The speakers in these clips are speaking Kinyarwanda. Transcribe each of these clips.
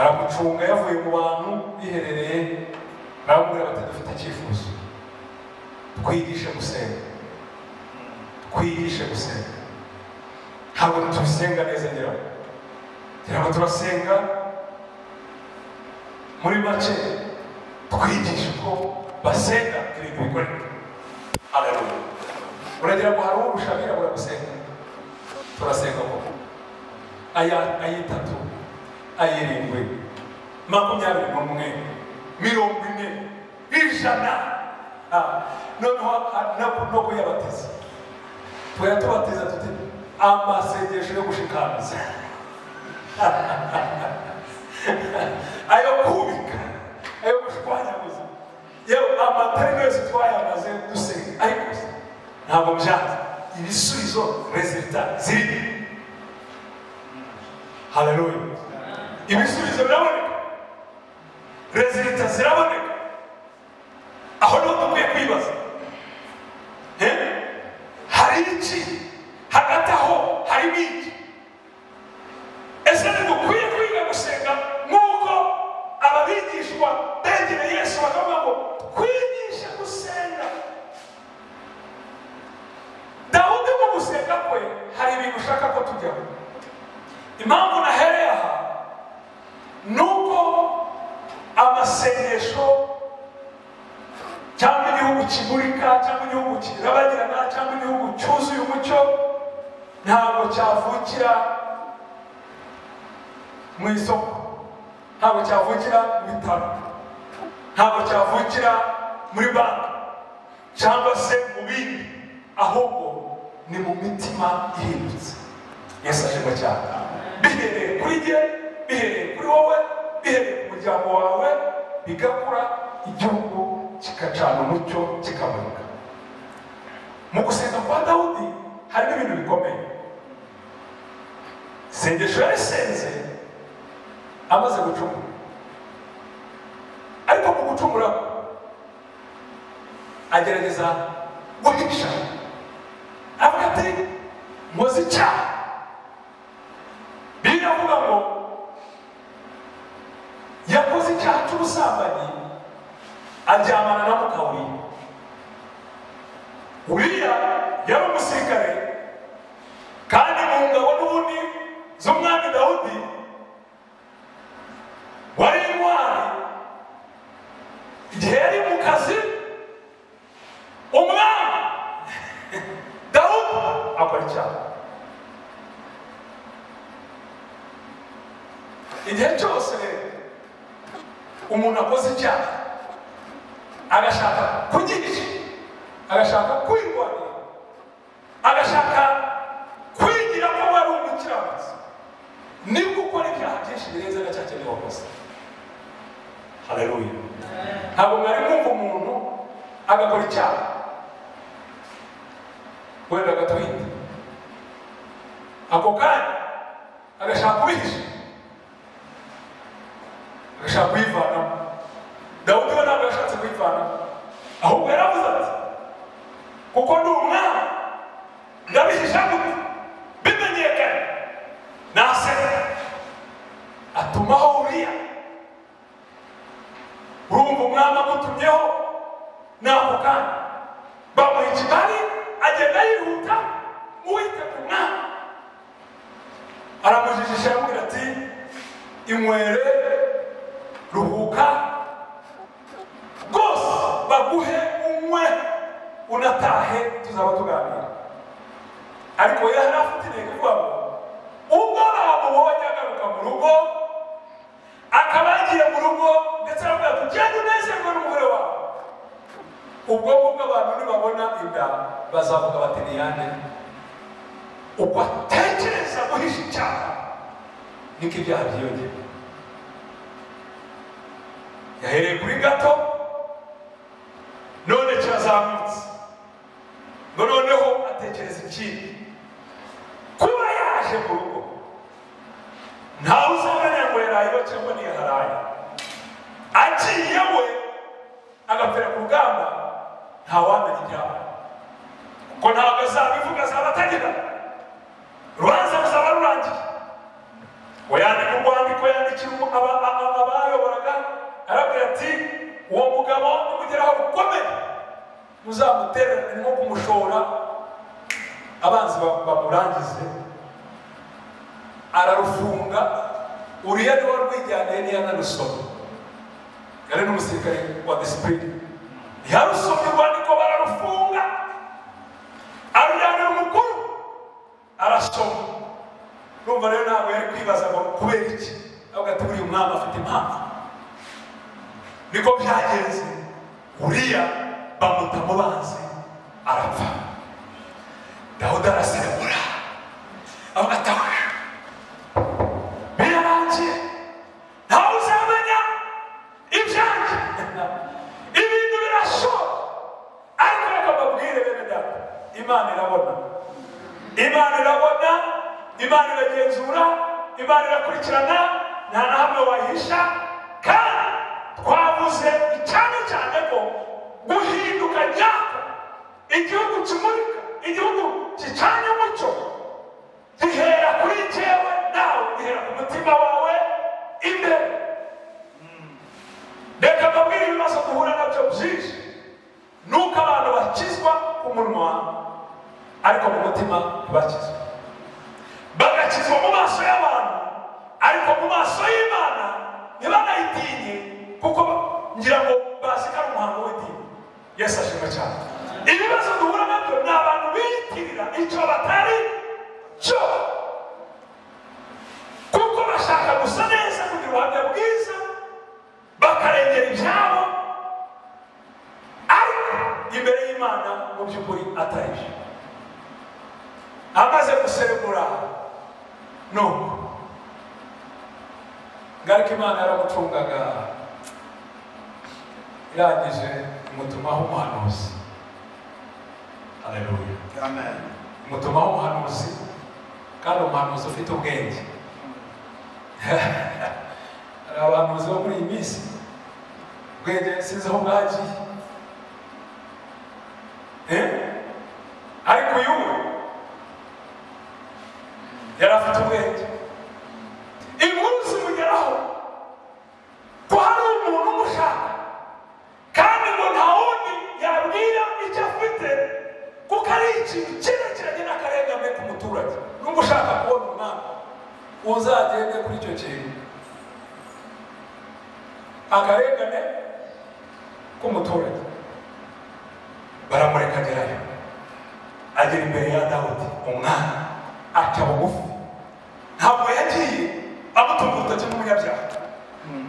aramucunga yavuye mu bantu biherereye baramubwira bati dufite icyifuzo twigishe gusenga ntabwo tubisenga neza ngira ngo turasenga muri make twigisha uko basenga ibintu bikoreka. Haleluya. Uragira ngo hari urushabira bwa gusenga turasenga ko ayitatu ayirindwi 21 40 ijana noneho no kuyabatiza tuyatubatiza tuti amasengesho yo gushikamiza ayo kubika ayo gushwanyaguza yewe amatari yose twayamaze dusenga ariko ntabwo byanze ibisubizo resultat ziri. Haleluya. Ibisubizo biraboneka resultat ziraboneka aho no dukwiye kwibaza hari iki hagati aho hari iki ese dukwiye kwiga gusenga nk'uko ababigishwa begereye Yesu bakavuga ngo kwigisha gusenga. Dawudi mu gusenga kwe hari ibintu ushaka ko tujyaho. Impamvu nahereye aha nuko amasengesho cyangwa igihugu kimurika cyangwa igihugu kirabagirana cyangwa igihugu cyuzuye umucyo ntabwo cyavukira mu isoko, ntabwo cyavukira mu bitaro, ntabwo cyavukira muri banki cyangwa se mu bindi, ahubwo ni mu mitima ihindutse. Yesu ashimwe cyane. Bihereye kuri jye, bihereye kuri wowe, bihereye ku muryango wawe, bigakura igihugu kikacana umucyo kikamurika. Mu gusenga kwa Dawudi harimo ibintu bikomeye. Isengesho yarisenze amaze gucumura, ariko mu gucumura agerageza guhisha avuga ati muzi icyaha. Biravuga ngo yakoze icyaha cy'ubusambanyi aryamana na muka Uriya yari umusirikare kandi mu ngabo n'ubundi z'umwami Dawudi wari intwari. Igihe yari mu kazi umwami Dawudi akora icyaha. Igihe cyose umuntu akoze icyaha agashaka kugihisha, agashaka kwirwanira, agashaka kwigira ko wari umukiranutsi, nibwo ukora ibyaha byinshi birenze na cya kintu wakoze. Haleluya. Ntabwo mwari mwumva umuntu agakora icyaha wenda agatwite, ako kanya agashaka kubihisha, agashaka kuyivanamo. Dawudi we ntabwo yashatse kuyivanamo, ahubwo yaravuze ati kuko ndi umwami ndabihisha gute bimenyekane, naseka atumaho Uriya. Urumva umwami amutumyeho n'ako kanya bamuha ikibari agenda yihuta uwite ku mwami, aramujijisha aramubwira ati inywere ruhuka rwose baguhe unywe unatahe tuzaba tuganira. Ariko yari afite intego ivuga ngo ubwo bamubonye agaruka mu rugo, akaba yagiye mu rugo ndetse aravuga ati genda unezerwe n'umugore wawe, ubwo ngubwo abantu nibabona inda bazavuga bati ni yande. Uko atekereza guhisha icyaha niko ibyaha byiyongera. Yahereye kuri gato none kirazamutse, ngo noneho atekereza ikindi. Kuba yaje mu rugo ntawe uzamenya ngo yaraye cyangwa ntiyaharaye. Agiye we agapfira ku rugamba ntawamenya ibyaha, kuko ntabwo azabivuga, azaba atagira urubanza ruzaba rurangiye. We yandika urwandiko, yandikira ati uwo mugabo nimugeraho bukomeye muzamutererane nko kumushora abanzi bamurangize. Ararufunga. Uriya niwe rwijyaniye ntiyanarusoma, yari n'umusirikare wa disipurine. Yarusomye urwandiko bararufunga, arujyanira umukuru arasoma. Numva rero ntabwo yari kwibaza ngo kubera iki, ahubwo ati buriya umwami afite impamvu. Niko byagenze. Uriya bamuta mu banzi arapfa. Dawudi araserebura avuga ati birarangiye, ntawe uzamenya ibyanjye, ibintu birashoboka. Ariko reka mbabwire bene data, Imana irabona, Imana irabona, Imana iragenzura, Imana irakurikirana, nta na hamwe wahisha. Kandi twavuze cyane cyane ko guhinduka nyako, igihugu kimurika, igihugu gicanye umucyo, gihera kuri jyewe nawe, gihera ku mutima wawe imbere. Reka mbabwire ibibazo duhura nabyo byinshi, nuko abantu bakizwa ku munwa ariko mu mutima ntibakizwa. Bagakizwa mu maso y'abantu ariko mu maso y'Imana ntibanayitinye, kuko ngira ngo bazi ko ari umuhango w'idini. Yesu ashimwe cyane. Ibibazo duhura nabyo ni abantu biyitirira icyo batari cyo, kuko bashaka gusa neza, kugira ubuhamya bwiza, bakarengera ibyabo, ariko imbere y'Imana mu by'ukuri atari byo. Amaze guserebura nuko ngaruka Imana yaramucungaga, irangije imutumaho umuhanuzi. Haleluya, amen. Imutumaho umuhanuzi, kandi umuhanuzi ufite ubwenge. Hari abahanuzi bo muri iyi minsi ubwenge sinzi aho bwagiye, ariko uyu yari afite ubwenge. Inkuru zimugeraho ko hari umuntu umushaka, kandi ngo nta wundi yabwira icyo afite, kuko ari ikintu cyerekeranye n'akarengane k'umuturage. N'ubwo ushaka kubona umwami, uzagende kuri icyo kintu, akarengane k'umuturage. Baramureka agerayo, agera imbere ya Dawudi umwami, aca bugufi. Ntabwo yagiye amutunga urutoki nk'umunyabyaha,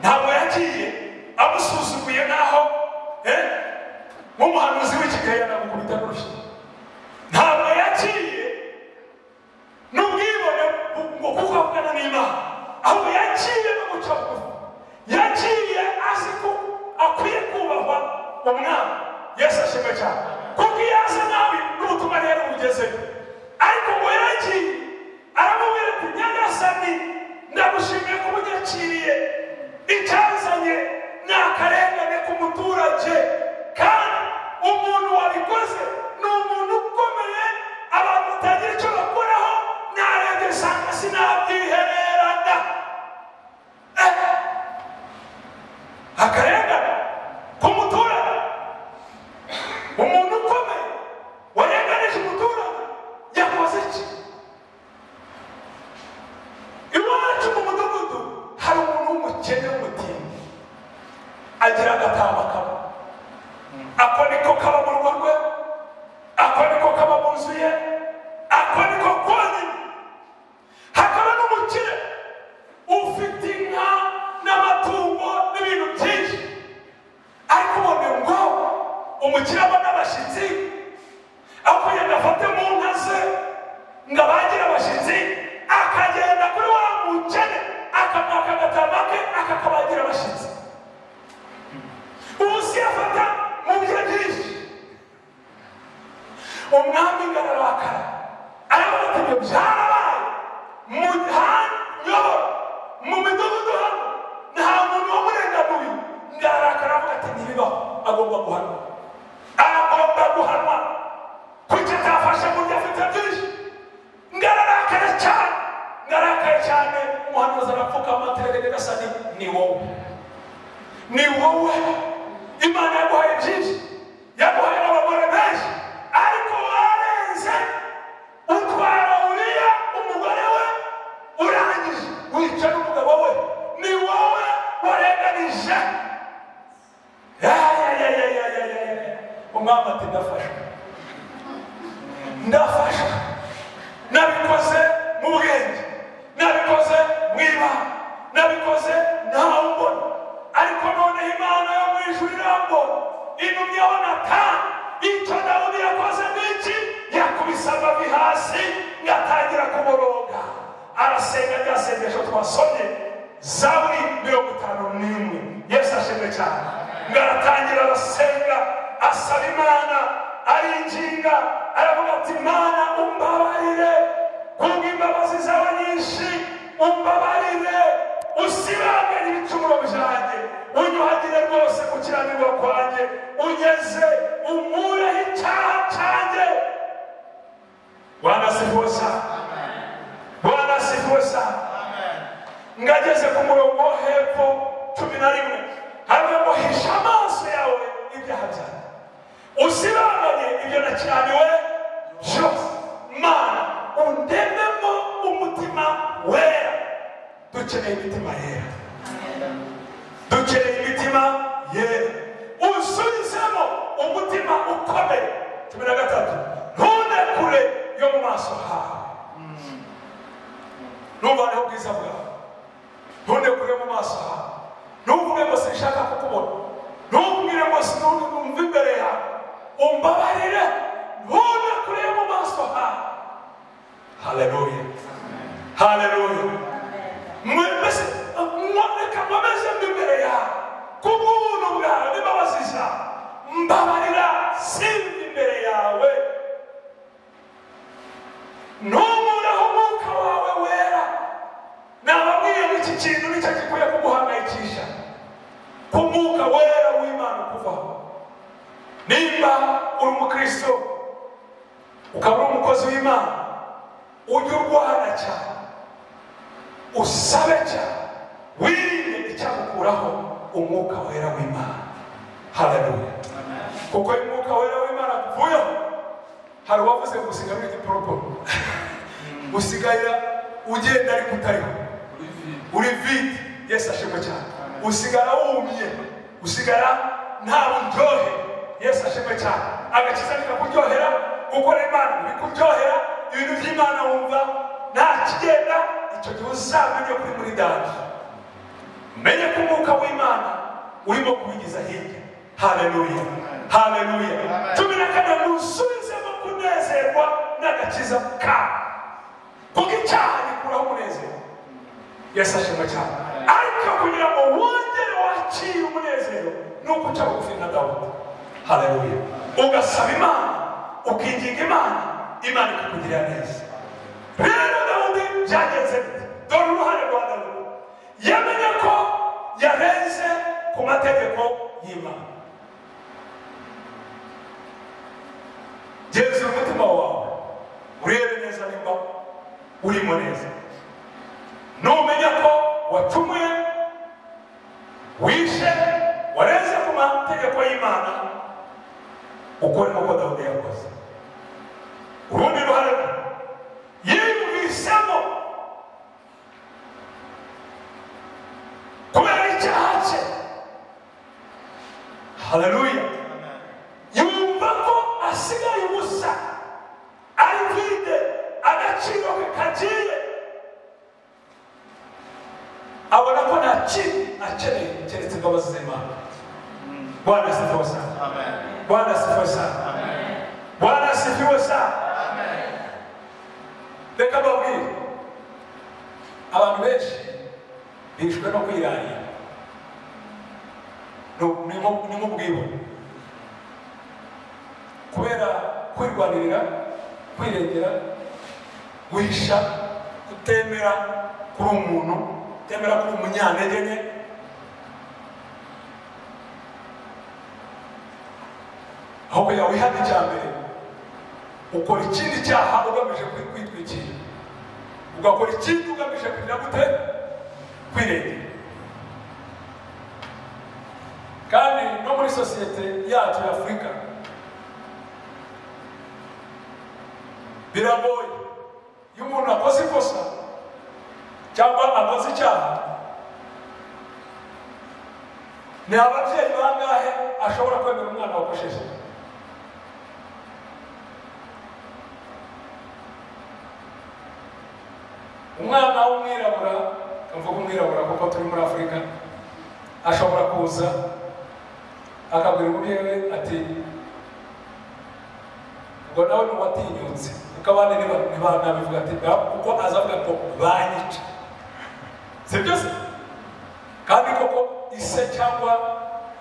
ntabwo yagiye amusuzuguye naho nk'umuhanuzi w'ikigali yanamukubita n'urushyi. Ntabwo yagiye n'ubwibone ngo kuko avugana n'Imana, ahubwo yagiye no guca bugufi. Yagiye azi ko akwiye kubahwa umwami. Yesu ashimwe cyane, kuko iyo azi nabi n'ubutumwa rero bugezeyo. Ariko ngo yagiye aramubwira ati Nyagasani, ndagushimiye ko unyakiriye. Icyazanye ni akarengane k'umuturage, kandi umuntu wabikoze ni umuntu ukomeye, abantu batagira icyo bakoraho. Narebye nsanga sinabyihererana. Akarengane k'umuturage, umuntu ukomeye warenganije umuturage yakoze iki? Iwacu mu mudugudu hari umuntu w'umukene w'umutindi, agira agatama kaba, ako niko kaba mu rugo rwe, ako niko kaba mu nzu ye, ako niko konyine. Hakaba n'umukire ufite inka n'amatungo n'ibintu byinshi, ariko ubone ngo umukire abona abashyitsi, aho kugira ngo afate mu nka ze ngo abagire abashyitsi, akagenda kuri wa mukene akamwaka agatama ke akakabagira abashyitsi. Ubu si afata mu bye byinshi. Umwami ararakara, aravuga ati ibyo byarabaye mu nyobora, mu midugudu hano nta muntu wamurenganuye. Ndarakara avuga ati ntibibaho, agomba guhanwa, agomba guhanwa, kuko atafashe mu byo afite byinshi. Ngararakaye cyane, ngararakaye cyane. Umuhanuzi arapfukama ati Nyagasani, ni wowe. ni wowe. Imana yaguhaye byinshi, yaguhaye n'abagore benshi, ariko warenze utwara Uriya umugore we urangije wica n'umugabo we. Ni wowe warenganije. Umwami ati ndafashwa, nabikoze mu bwenge, nabikoze mu ibanga, nabikoze ntawe umbona, ariko none Imana yo mu ijuru irambona, intumyeho Natani. Icyo Dawudi yakoze n'iki? Yakubise amavi hasi ngatangira kuboroga, arasenga rya sengesho twasomye Zaburi 51. Yesu ashimwe cyane. Ngaratangira arasenga, asaba Imana, aringinga, aravuga ati Mana umbabarire kubw'imbabazi zawe nyinshi, umbabarire usibanganye ibicumuro byanjye, unyuhagire rwose gukiranirwa kwanjye, ugeze umureho icyaha cyanjye. Bwana asifiwe sana. Bwana asifiwe sana. Ngageze ku murongo wo hepfo 11, haravuga ngo hisha amaso yawe ibyaha byanjye, usibanganye ibyo nakiraniwe byose. Mana undememo umutima wera. Dukeneye imitima yera, dukeneye imitima yera. Usubizemo umutima ukomeye. 13, ntunekure yo mu maso hawe. Ntuvaneho ubwiza bwawe, ntunekure mu maso hawe. Ntuvuge ngo sinshaka kukubona, ntubwire ngo sinumva imbere yawe. Umbabarire, ntunekure yo mu maso hawe. Haleluya, haleluya. Mwese mwoneka mwameze imbere yawe kubw'ubuntu bwawe n'imbabazi zawe. Mbabarira simba imbere yawe. Ntumureho umwuka wawe wera. Nababwiye ngo iki kintu nicyo gikwiye kuguhangayikisha, ko umwuka wera w'Imana kuvaho. Nimba uri umukristo ukaba uri umukozi w'Imana, ujye urwana cyane, usabe cyane, wirinde icyagukuraho umwuka wera w'Imana. Haleluya. Kuko umwuka wera w'Imana kuvuyeho, hari uwavuze ngo usigaye igiporoporo, usigaye ugenda ariko utariho, uri vide. Yesu ashimwe cyane. Usigara wumye, usigara nta buryohe. Yesu ashimwe cyane. Agakiza nikakuryohera, gukora Imana bikuryohera, ibintu by'Imana wumva nta kigenda, icyo gihe uzamenye kuri muri danje. Menye ko umwuka w'Imana urimo kubigiza hirya. Haleluya, haleluya. 14, nusubizemo kunezerwa n'agakiza kawe, kuko icyaha gikuraho umunezero. Yesu ashimwe cyane. Ariko kugira ngo wongere wakire umunezero, nuko uca bugufi na Dawudi. Haleluya. Ugasaba Imana, ukinginga Imana, Imana ikakugirira neza. Rero Dawudi byagenze bite? Dore uruhare rwa Dawudi. Yamenye ko yarenze ku mategeko y'Imana. Genzura umutima wawe, urebe neza nimba urimo neza. Numenya ko wacumuye, wishe, warenze ku mategeko y'Imana, ukore nk'uko Dawudi yakoze. Urundi ruhare yiyumvisemo kubera icyaha cye. Haleluya. Yumva ko asigaye ubusa, ari vide, agaciro ke kagiye. Abona ko nta kintu akeneye keretse imbabazi z'Imana. Bwana asifiwe sana. Amen. Bwana asifiwe sana. Amen. Bwana asifiwe sana. Amen. Reka mbabwire, abantu benshi bishwe no kwirarira, ni mu bwibone, kubera kwirwanirira, kwirengera, guhisha, kutemera kuri umuntu, kutemera kuri umunyantege nke. Aho kugira wihane icya mbere, ukora ikindi cyaha ugamije kwitwikira, ugakora ikindi ugamije kugira gute? Kwirengera. no muri sosiyete yacu ya Afrika biragoye iyo umuntu akoze ikosa cyangwa akoze icyaha ni ababyeyi bangahe ashobora kwemera umwana wakosheje umwana w'umwirabura mvuga umwirabura kuko turi muri Afrika ashobora kuza akabwira umubyeyi we ati ngo nawe n'uwatinyutse kuko abandi ntibanabivuga ati kuko azavuga ko banyica si byose kandi koko ise cyangwa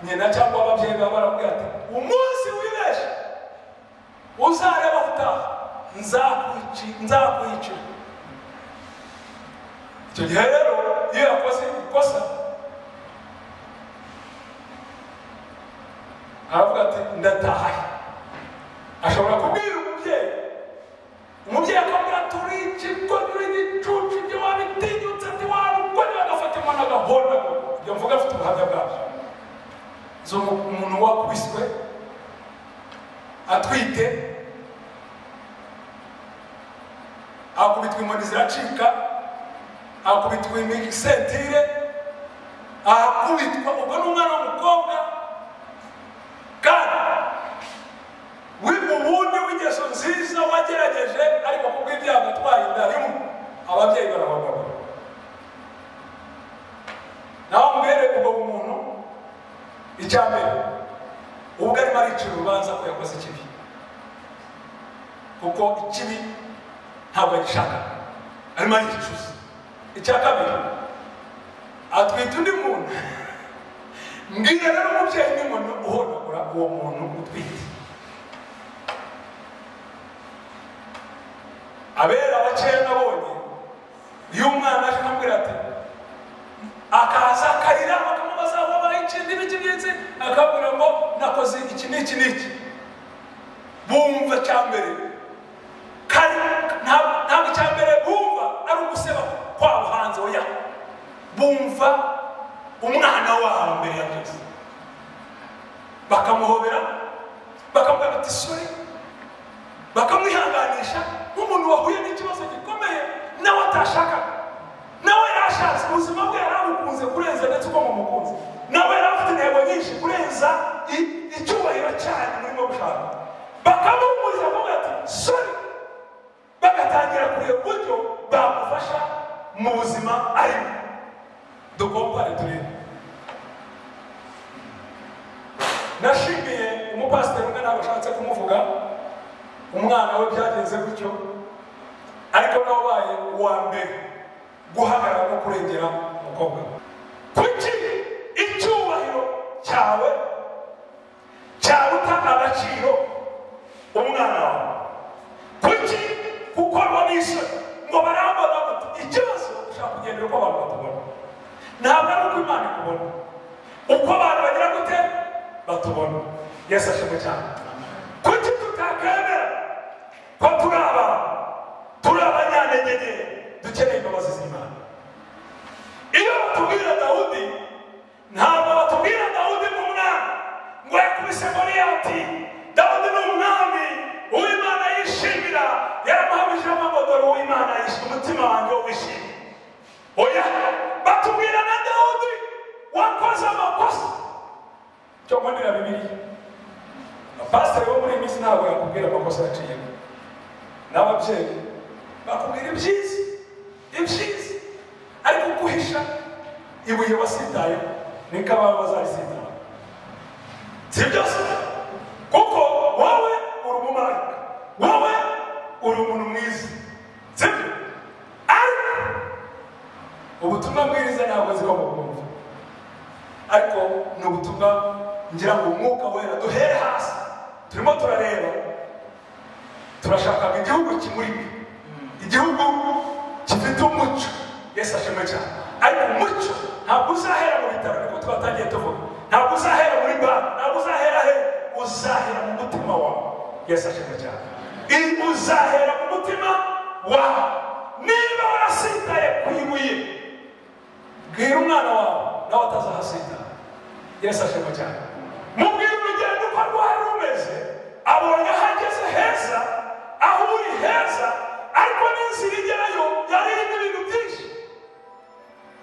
nyina cyangwa ababyeyi baba baramubwira ati umunsi wibeshe uzareba utaha nzakwicira icyo gihe rero iyo yakoze ikosa aravuga ati ndatahaye ashobora kubwira umubyeyi akamubwira turi ikigo turi igicucu ibyo wabitinyutse ati warukore bagafata imana agahonda ibyo mvuga afite ubuhamya bwabyo zo umuntu wakubiswe atwite akubitwa inkoni ziracika akubitwa imisentire akubitwa ubwo n'umwana w'umukobwa kandi ubundi w'ingeso nziza wagerageje ariko kubw'ibyago atwaye inda rimwe ababyeyi barabagabo nawe mbere ubwo umuntu icya mbere ubwo arimo aricira urubanza ko yakoze ikibi kuko ikibi ntabwo agishaka arimo aricuza icya kabiri atwita undi muntu mbwira rero umubyeyi n'umuntu uhonagura uwo muntu utwite abera abakeya nabonye iyo umwana aje amubwira ati akaza akarira bakamubaza wabaye ikindi n'ikindi akabwira ngo nakoze iki n'iki n'iki bumva cya mbere kandi ntabwo icya mbere bumva ari uguseba kwabo hanze oya bumva umwana wabo mbere ya byose bakamuhobera bakamubwira bati sori bakamwihanganisha nk'umuntu wahuye n'ikibazo gikomeye nawe atashakaga nawe yarashatse ubuzima bwe yarabukunze kurenza ndetse uko mumukunze nawe yari afite intego nyinshi kurenza icyubahiro cyane murimo gushaka bakamumuza bavuga ati sori bagatangira kureba uburyo bamufasha mu buzima arimo dukompare turebe nashimiye umupasiteri umwe ntabwo ashatse kumuvuga umwana we byagenze gutyo ariko nawe ubaye uwa mbere guhagarara no kurengera umukobwa kuki icyubahiro cyawe cyaruta agaciro umwana wawe kuki gukorwa n'isoni ngo barambona gute ikibazo ushaka kugendera uko abantu batubona ntabwo ari uko imana ikubona uko abantu bagira gute batubona yesu ashimwe cyane kuki tutakemera ko turi abanyantege dukeneye imbabazi z'Imana iyo batubwira Dawudi ntabwo batubwira Dawudi mu mwana ngo yakubise Goliyati Dawudi ni umwami uw'Imana yishimira yaramuhamije amabodoro uw'Imana yishimira umutima wanjye wishimye oya batubwira na Dawudi wakoze amakosa cyo mbonera Bibiliya abapasiteri bo muri iyi minsi ntabwo yakubwira amakosa yaciyemo n'ababyeyi bakubwira ibyiza ariko guhisha ibuye wasitaye niko ababa bazarisitaye si byose kuko wowe uri umumarayika wowe uri umuntu mwiza sibyo ariko ubutumwa bwiriza ntabwo ziko mukumva ariko ni ubutumwa ngira ngo umwuka wera duhere hasi turimo turareba turashaka igihugu kimurika igihugu gifite umuco yesu ashimwe cyane ariko umuco ntabwo uzahera mu bitaro niko twatangiye tuvuga ntabwo uzahera muri banki ntabwo uzahera he uzahera mu mutima wawe yesu ashimwe cyane uzahera mu mutima wawe niba warasitaye ku ibuye bwira umwana wawe nawe atazahasitara yesu ashimwe cyane heza ariko n'inzira igerayo yari irimo ibintu byinshi.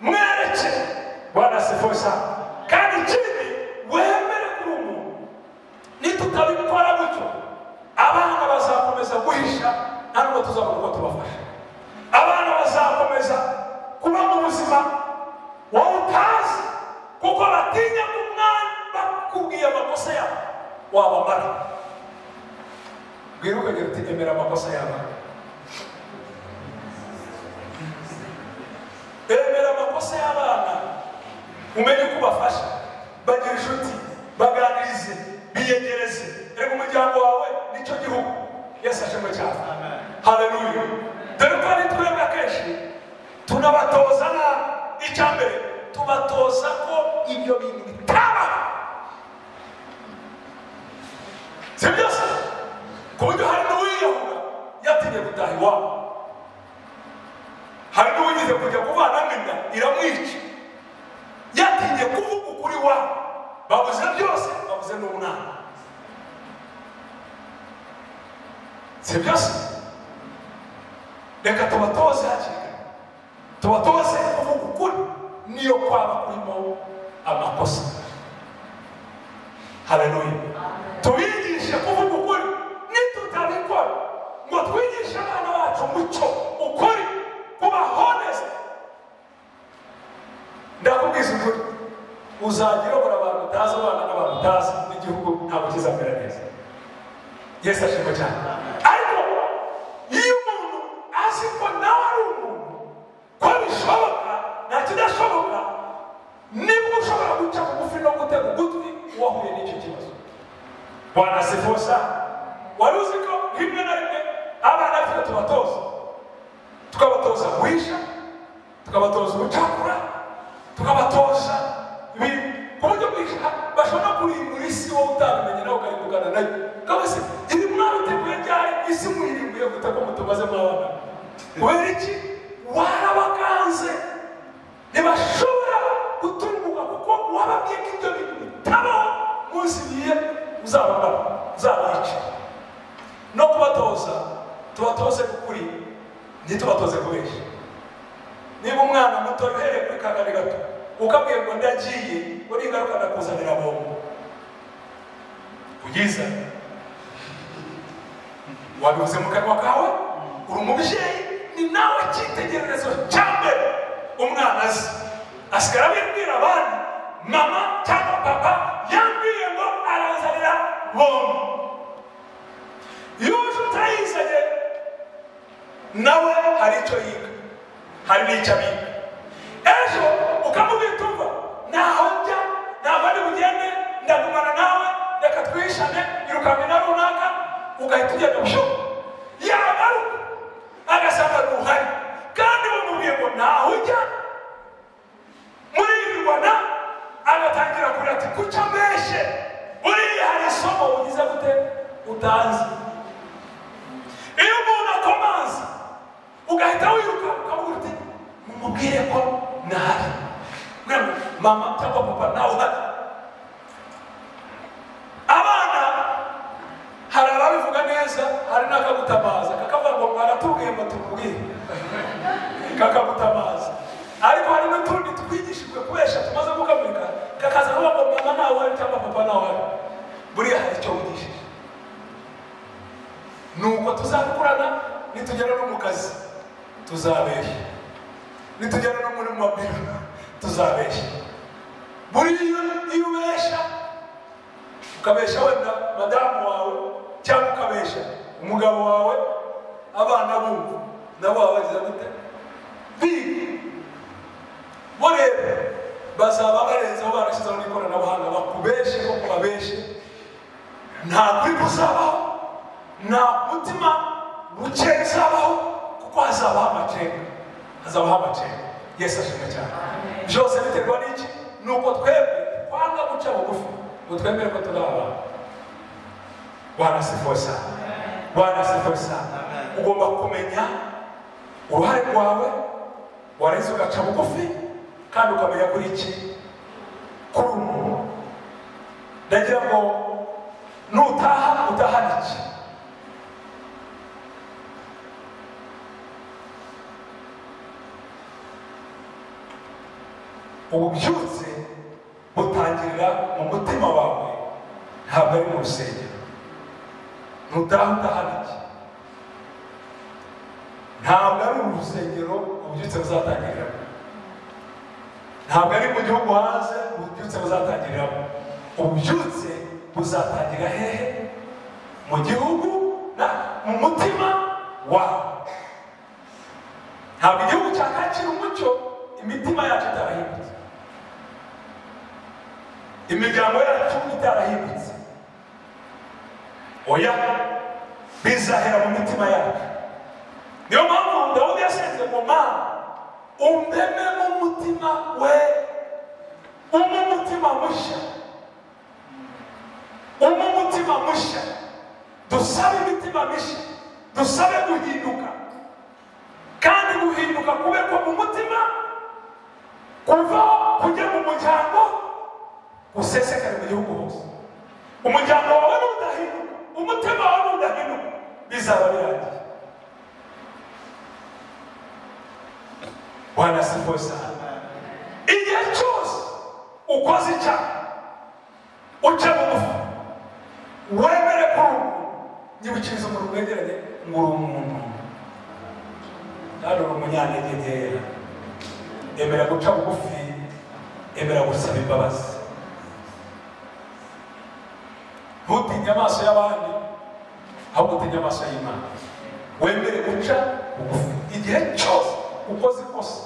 Mwereke Bwana asifiwe sana. Kandi ikindi wemere kuri umuntu nitutabikora gutyo abana bazakomeza guhisha nta nubwo tuzabona uko tubafasha. Abana bazakomeza kuba mu buzima wowe utazi kuko batinya ku mwana bakubwiye amakosa yabo wabamara. Bwiruka ukagira uti emera amakosa yabo. Emera amakosa y'abana umenye kubafasha bagira inshuti baganirize biyegereze. Reka umuryango wawe nicyo gihugu. Yesu ashimwe cyane. Haleluya. Dore ko ari twebwe akenshi tunabatoza nabi. Icya mbere tubatoza ko ibyo bintu bitaba. Si byose ku buryo hari n'uwiyahura yatinye gutaha iwabo. Hari n'uwigize kujya kuvana n'inda iramwica yatinye kuvuga ukuri wabo. Babuze byose babuze n'umwana. Si byose reka tubatoze hakiri kare. Tubatoze kuvuga ukuri niyo kwaba kurimo amakosa. Haleluya. Tubigishe kuvuga ukuri. Nitutabikora ngo twigishe abana bacu umuco ukuri kuba honest. Ndakubwiza ukuri uzagira ubura abantu utazi abana n'abantu utazi n'igihugu ntabwo kizamera neza. Yesu ashimwe cyane. Ariko iyo umuntu azi ko nawe ari umuntu ko bishoboka nta kidashoboka nibwo ushobora guca bugufi no gutega ugutwi uwahuye n'icyo kibazo. Bwana asifiwe sana. Wari uzi ko rimwe na rimwe abana twe tubatoza tukabatoza guhisha tukabatoza ubucakura tukabatoza ku buryo bwinshi bashobora kurimbura isi wowe utabimenye nawe ukarimbugana nayo. Kabese iri mwabiteguye ryari isi muyirimbuye gute ko mutubazemo abana? Kubera iki? Warabakanze ntibashobora gutunguka kuko wababwiye ko ibyo bintu bitabaho munsi biye uzabica. No kubatoza tubatoze kukuri ntitubatoze kubesha. Niba umwana muto uhereye kuri kagari gato ukabwiye ngo ndagiye uri ingaruka ndakuzanira bombo ugiza wabivuze mu kanwa kawe uri umubyeyi ni nawe cyitegererezo cya mbere umwana azi. Asigara abibwira abandi mama cyangwa papa yambwiye ngo arazanira bombo. Iyo uje utayizanye nawe hari icyo yiga hari n'icyo abiga. Ejo ukamubwira umva naho njya ntabwo ari bugende ndagumana nawe reka twishane irukanwe na runaka ugahita ugenda byo yagaruka agasanga ntuhari kandi bamubwiye ngo naho ujya muri iri Rwanda agatangira kurira ati kuca mbeshe uriya hari isomo ugize gute utanzi. Iyo umuntu akomanze ugahita wiruka ukavuga uti mumubwire ko nahari mama cyangwa papa nawe uhari. Abana hari ababivuga neza hari n'akagutamaza kakavuga ngo mwaratubwiye ngo tumubwire kakagutamaza. Ariko hari n'utundi twigishijwe kubesha tumaze gukamurika kakaza kuvuga ngo mama nawe uhari cyangwa papa nawe uhari. Buriya hari icyo wigishije. Nuko tuzakurana nitugera no mu kazi tuzabesha nitugera no muri mobile tuzabesha. Buriya iyo ubesha ukabesha wenda madamu wawe cyangwa ukabesha umugabo wawe abana bumva nabo babagize gute biga bo rero bazaba barenzeho barashyizeho n'ikoranabuhanga bakubeshe ko kubabeshe nta kuri kuzabaho nta mutima buke uzabaho kuko hazabaho amacenga. Yesu ashimwe cyane. Byose biterwa n'iki? Nuko twebwe twanga guca bugufi ngo twemere ko turi abana. Bwana asifiwe sana. Bwana asifiwe sana. Ugomba kumenya uruhare rwawe wareze ugaca bugufi kandi ukamenya kuri iki kuri umuntu. Ndagira ngo nutaha utahana iki ububyutse butangirira mu mutima wawe, ntabwo ari mu rusengero. Ntutahaniki, ntabwo ari mu rusengero ububyutse buzatangirira, ntabwo ari mu gihugu hanze ububyutse buzatangirira. Ububyutse buzatangira hehe? Mu gihugu mu mutima wawe. Ntabwo igihugu cyakakira umucyo imitima yacu itarahindutse, imiryango yacu itarahindutse. Oya, bizahera mu mitima yacu. Niyo mpamvu Dawudi yasenze ngo Mana umbeme mu mutima we, umutima mushya, umutima mushya. Dusabe imitima mishya, dusabe guhinduka, kandi guhinduka kube ko mu mutima kuva kujya mu muryango usesekare mu gihugu hose. Umuryango wawe nudahinduka, umutima wawe nudahinduka, bizaba birangiye. Bwana asifiwe sana. Igihe cyose ukoze icyaha uca bugufi, wemere ko nyibukiriza umuntu wegeranye ngo uri umuntu kandi uri umunyantege nkeya. Emera guca bugufi, emera gusaba imbabazi. Ntutinye amaso y'abandi, ahubwo utinye amaso y'Imana. Wemere guca bugufi igihe cyose ukoze ikosa,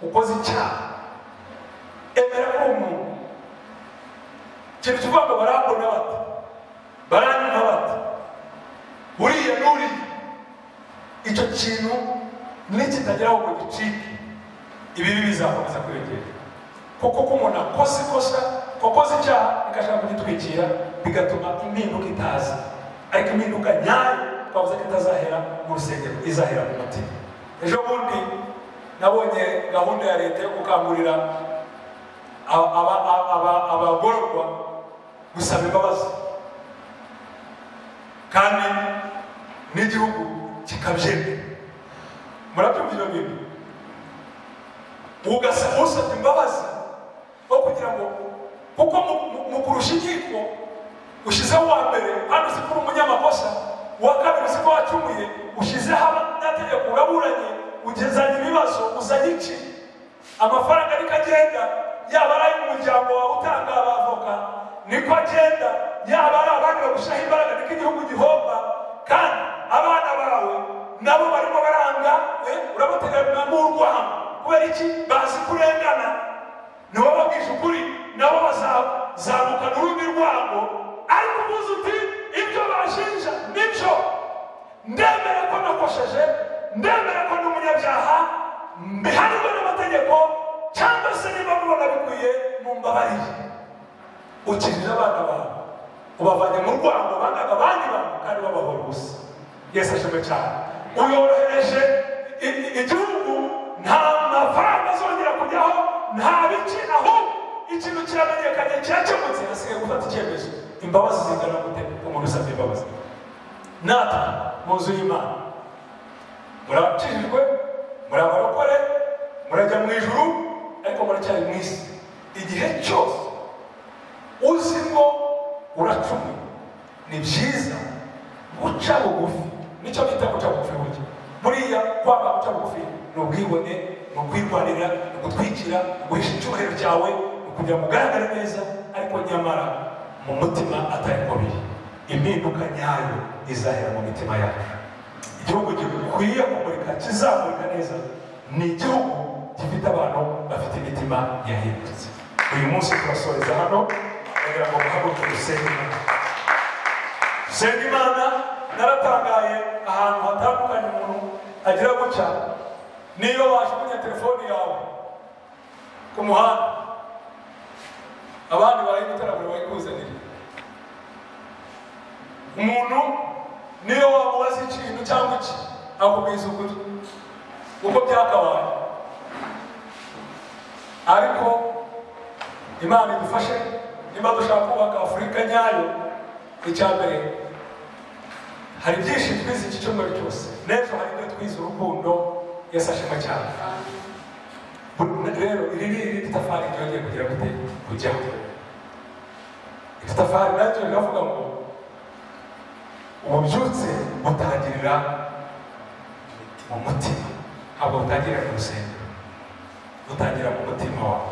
ukoze icyaha. Emera ko umuntu kintu kivuga ngo barambona bati, baranyuma bati, uriya n'uriya. Icyo kintu nikitageraho ngo gicike, ibibi bizakomeza kwiyongera. Kuko ko umuntu akoze ikosa, akoze icyaha, bigashaka kugitwikira, bigatuma impinduka itaza. Ariko impinduka nyayo twavuze ko itazahera mu rusengero, izahera mu mutima. Ejo bundi nabonye gahunda ya leta yo gukangurira abagororwa gusaba imbabazi, kandi n'igihugu kikabyemera. Murabyumva ibyo bintu? Ugasaba usabye imbabazi aho kugira ngo, kuko mu kurusha inkiko ushizeho uwa mbere kandi uzi ko uri umunyamakosa, uwa kabiri uzi ko wacumuye, ushizeho amategeko, uraburanye, ugezanye ibibazo, uzanye iki, amafaranga ariko agenda, yaba ari ay'umuryango wawe utanga abavoka niko agenda, yaba ari abandi bagushaho imbaraga niko igihugu gihomba. Kandi abana bawe nabo barimo baranga, urabateganya n'urwango. Kubera iki? Bazi kurengana. Nibo babwisha ukuri, nabo bazamuka n'urundi rwango. Ariko ubuze uti ibyo bashinja nibyo, ndemera ko nakosheje, ndemera ko ndi umunyabyaha, mbihanirwe n'amategeko, cyangwa se niba mubona bikwiye mumbabarire. Ukirira abana bawe, ubavanye mu rwango bangaga abandi bantu kandi babahora ubusa. Yesu ashimwe cyane. Uyorohereje igihugu, nta mafaranga azongera kujyaho, nta biki, aho ikintu kiramenyekanye cyakemutse. Hasigaye gufata icyemezo. Imbabazi zingana gute umuntu usabye imbabazi? Natwe mu nzu y'Imana murabakijijwe, muri abarokore, murajya mu ijuru, ariko muracyari mu isi. Igihe cyose uzi ngo uracumuye, ni byiza guca bugufi. Nicyo bita guca bugufi. Burya buriya kwanga guca bugufi ni ubwibone, ni ukwirwanira, ni ugutwikira, guhisha icyubahiro cyawe, ni kugira ngo ugaragare neza, ariko nyamara mu mutima atari ko biri. Impinduka nyayo izahera mu mitima yacu. Igihugu gikwiye kumurika, kizamurika neza, ni igihugu gifite abantu bafite imitima yahindutse. Uyu munsi turasoreza hano kugira ngo muhaguruke dusenge Imana. Dusenge Imana. Naratangaye ahantu hatandukanye umuntu agira gutya, niyo wajugunya telefoni yawe ku muhanda, abandi barayigutarabura bayikuzanira. Umuntu niyo wamubaza ikintu cyangwa iki, akubwiza ukuri uko byakabaye. Ariko Imana idufashe, niba dushaka kubaka Afurika nyayo, icyambere hari byinshi twize iki cyumweru cyose. N'ejo hari ibyo twize urukundo. Yesu ashimwe cyane. rero iri tafari ryongeye kugira gute kujyaho. Iri tafari naryo riravuga ngo ububyutse butangirira mu mutima, ntabwo butangirira mu rusengero, butangira mu mutima wawe.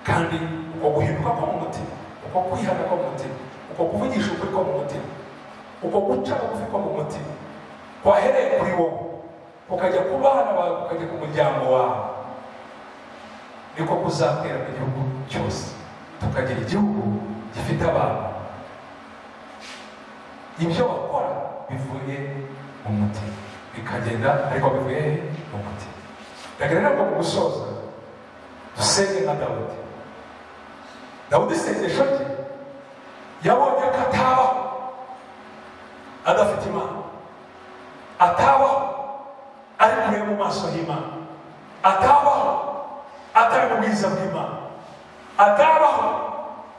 Kandi uko guhinduka ko mu mutima, uko kwihana ko mu mutima, uko kuvugisha ukuri ko mu mutima, uko guca bugufi ko mu mutima, kwahereye kuri wowe ukajya ku bana bawe, ukajya ku muryango wawe, niko kuzakwira mu gihugu cyose, tukagira igihugu gifite abantu. Ibyo bakora bivuye mu mutima, bikagenda ariko bivuye mu mutima. Ndagira ngo mu gusoza dusenge nka Dawudi. Dawudi isengesho rye yabonye ko atabaho adafite Imana, atabaho ari kure mu maso y'Imana, atabaho atari mu bwiza bw'Imana, atabaho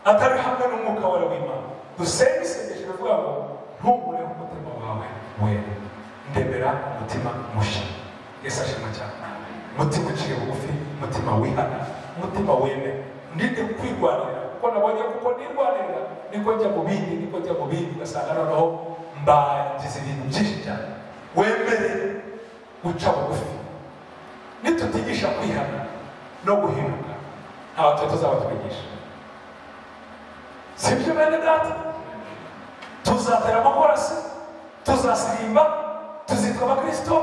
atari hamwe n'umwuka wawe w'Imana. Dusenge isengesho rivuga ngo ntumure umutima wawe wera, ndemera umutima mushya. Yesu ashimwe cyane. Umutima uciye bugufi, umutima wihana, umutima wemera, ndinde kwirwanira, kuko nabonye kuko nirwanira niko njya mu bindi, ugasanga noneho mbagize ibintu byinshi cyane. Wemere uca bugufi. Nitutigisha kwihana no guhinduka, ntawe tuzaba twigisha. Sibyo bene data? Tuzatera amakorasi, tuzasirimba, tuzitwa abakristo,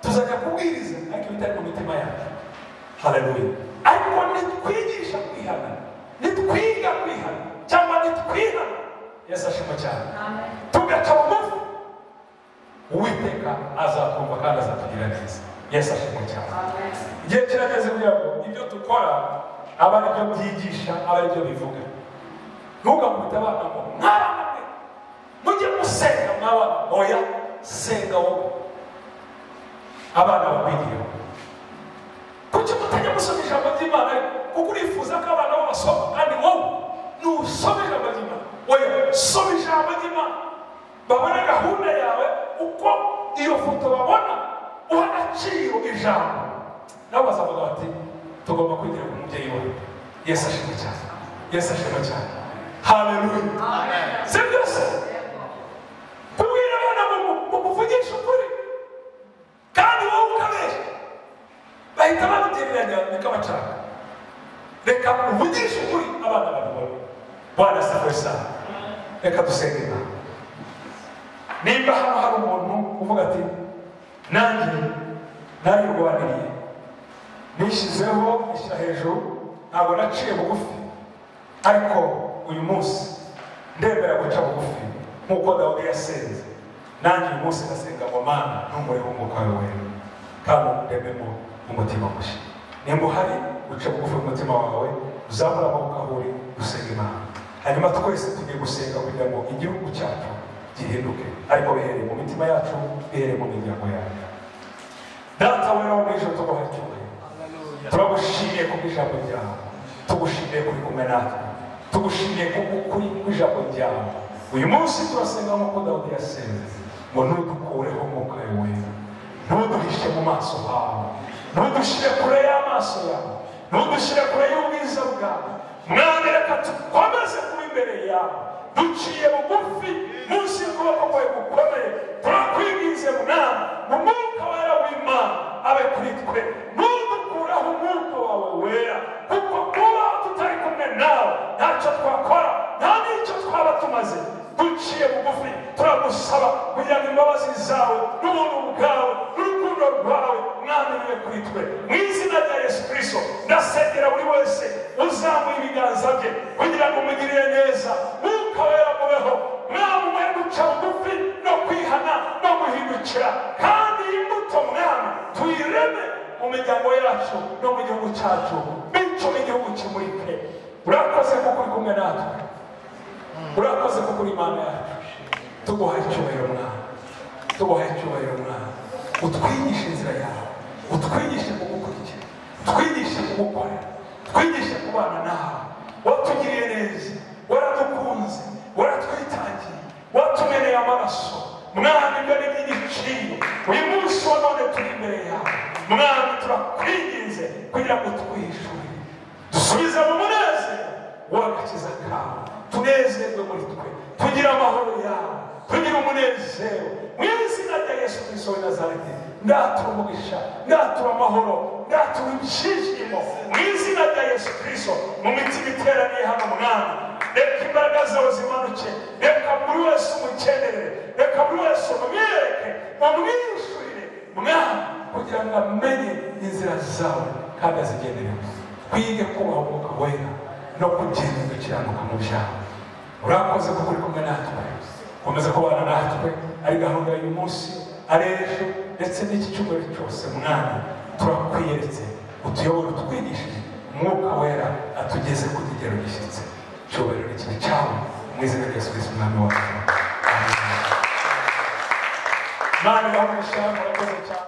tuzajya kubwiriza, ariko bitari mu mitima yacu. Haleluya. Ariko nitwigisha kwihana, nitwiga kwihana, cyangwa nitwihana, Yesu ashimwe cyane, tugaca bugufi, Uwiteka azatwumva kandi azatugira neza. Yesu ashimwe cyane. Igihe kirageze kugira ngo ibyo dukora aba ari byo byigisha, aba ari byo bivuga. Ntugamubite abana ngo mwabana mwe mujye musenga, mwabana oya, senga wowe, abana babigire. Kuki mutajya musoma ijambo ry'Imana kuko urifuza ko abana bo basoma, kandi wowe nusoma ijambo ry'Imana, oya soma ijambo ry'Imana, babone gahunda yawe uko iyo foto babona uha agaciro ijambo, nabo bazavuga bati tugomba kwigira ku mubyeyi wawe. Yesu ashimwe cyane. Yesu ashimwe cyane. Haleluya. Amen. Si byose kubwira abana ngo muvugishe ukuri kandi wowe ukabeshya, bahita bamugereranya bikabacanga. Reka muvugishe ukuri abana babibone. Bwana asifiwe sana. Reka dusenge Imana. Nimba hano hari umuntu uvuga ati nanjye narirwaniriye, nishyizeho ishyira hejuru, ntabwo naciye bugufi, ariko uyu munsi ndemera guca bugufi nk'uko Dawudi yasenze, nanjye uyu munsi ndasenga ngo Mana ntumureho umwuka wawe wera, kandi ndememo umutima mushya. Nimba uhari uca bugufi umutima wawe, uzamura amaboko aho uri, dusenga Imana. Hanyuma twese tugiye gusenga kugira ngo igihugu cyacu gihinduke, ariko bihereye mu mitima yacu, bihereye mu miryango yacu. Data wera wo mw'ijuru, tuguha icyubahiro, turagushimiye kubw'ijambo ryawe, tugushimiye kuri kumwe natwe, tugushimiye kuri kw'ijambo ryawe. Uyu munsi turasenga nk'uko Dawudi yasenze ngo ntudukureho umwuka wawe wera, ntuduhishe mu maso hawe, ntudushyire kure y'amaso yawe, ntudushyire kure y'ubwiza bwawe. Mwami, reka dukomeze kuba imbere yawe, duciye bugufi munsi y'ukuboko kwawe gukomeye. Turakwinginze Mwami, mu mwuka wera w'Imana abe kuri twe, ntudukureho umwuka wawe wera, kuko kuba tutari kumwe nawe ntacyo twakora, nta n'icyo twaba tumaze. Duciye bugufi turagusaba kugira ngo imbabazi zawe n'ubuntu bwawe n'urukundo rwawe Mwami bibe kuri twe. Mu izina rya Yesu Kristo ndasengera buri wese uzamuye ibiganza bye kugira ngo umugirire neza. Mwuka wera mubeho, Mwami mwe guca bugufi no kwihana no guhindukira, kandi imbuto Mwami tuyireme mu miryango yacu no mu gihugu cyacu, bityo igihugu kimurike. Urakoze kuko uri kumwe natwe, urakoze kuko uri Imana yacu. Tuguha icyubahiro Mwami, tuguha icyubahiro Mwami. Utwigishe inzira yawe, utwigishe kugukurikira, utwigishe kugukorera, twigishe kubana nawe. Watugiriye neza, waradukunze, waratwitangiye, watumeneye amaraso Mwami, ibyo ni iby'igiciro. Uyu munsi wa none turi imbere yawe Mwami, agakiza kawe tunezerwe muri twe tugira amahoro yawe tugira umunezero mu izina rya Yesu Kristo w'i Nazareti ndatura umugisha ndatura amahoro ndatura ibyishimo mu izina rya Yesu Kristo mu mitima iteraniye hano mwami reka imbaraga zawe zimanuke reka buri wese umukenere reka buri wese umwereke umwishyurire mwami kugira ngo amenye inzira zawe kandi azigendereho twige kubaha umwuka wera no kugenda ugakiranuka mu byawe urakoze kuko uri kumwe natwe komeza kubana natwe ari gahunda y'uyu munsi ari ejo ndetse n'iki cyumweru cyose mwami turakwiyeretse utuyobora utwigishije umwuka wera atugeze ku kigero gishyitse cyubahiro n'ikibi cyawe mu izina rya Yesu Kristo umwami wacu. Imana ibahe umugisha murakoze cyane.